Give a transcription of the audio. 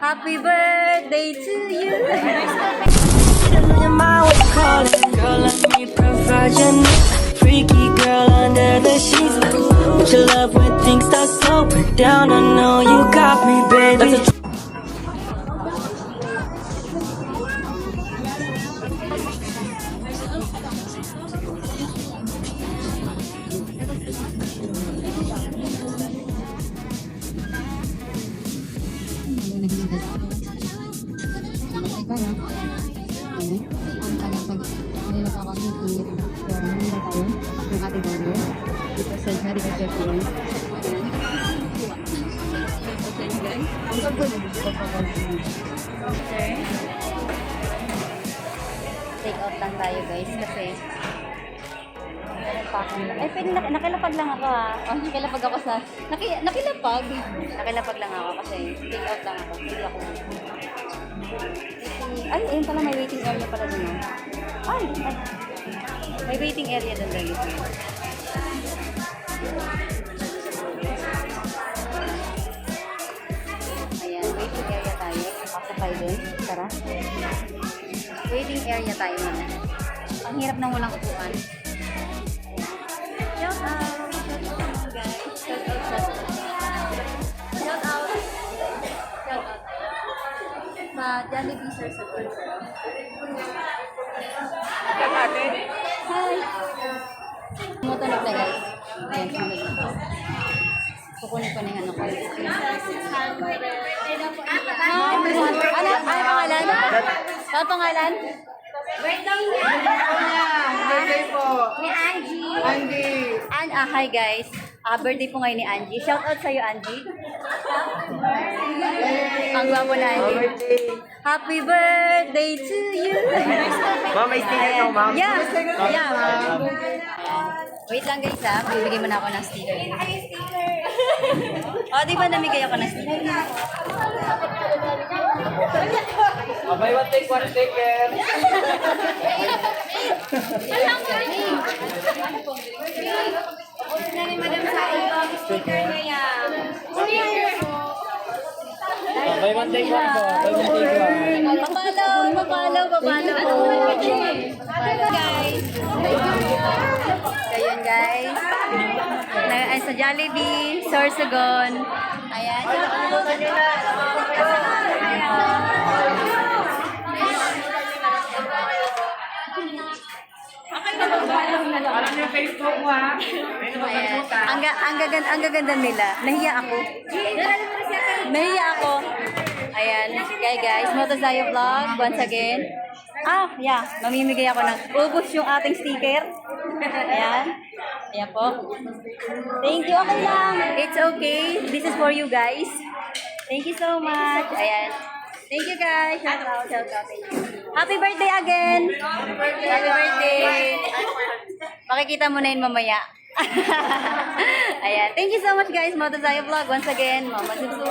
Happy birthday to you. Your mind what you call it. Girl, let me provide your needs. Freaky girl under the sheets. But you love when things start slowing down. I know you got me, baby. Take out lang tayo guys kasi ay pwede nakilapag lang ako ha. Oh, nakilapag ako sa nakilapag lang ako kasi take out lang ako. Hindi ako. Ay, ayun pala may waiting area pala dun. Ay. May waiting area dun guys. Ayan, waiting area tayo. Pasok tayo dun. Tara. Waiting area tayo muna. Ang hirap nang walang upuan. Shout out! Guys, shout out! Shout out! Shout out! Sa Jollibee Sir sa Hi! Tumutunog na guys. Ayan, tumutunog na. Kukunin ko na yung ano ko. Ano pangalan? Ano pangalan? Wait lang niya. Birthday po. Ni Angie. Hi guys. Birthday po ngayon ni Angie. Shout out sa'yo, Angie. Ang gwapo na Angie. Happy birthday to you. Ma'am, may sticker ko, ma'am. Yeah. Wait lang guys ha. Bibigyan mo na ako ng sticker. Di ba namigay ako ng sticker? Buy one, take one sticker. Na ni Madam sa ibang sticker niya. Buy one, take one po. Buy one, take one. Papalaw. Guys. Ayun guys. Ay sa Jollibee, Sorsogon. Ayan. Alam niyo Facebook mo, ha? Ayan. Ang gaganda nila. Nahiya ako. Ayan. Guys, Motozayo Vlog once again. Mamimigay ako ng ubos yung ating sticker. Ayan. Ayan po. Thank you. Okay lang. It's okay. This is for you guys. Thank you so much. Ayan. Thank you guys. Shout out. Thank you. Happy birthday again. Happy birthday. Makikita mo na yun mamaya. Ayan. Thank you so much guys. Motozayo Vlog once again. Mama Susu.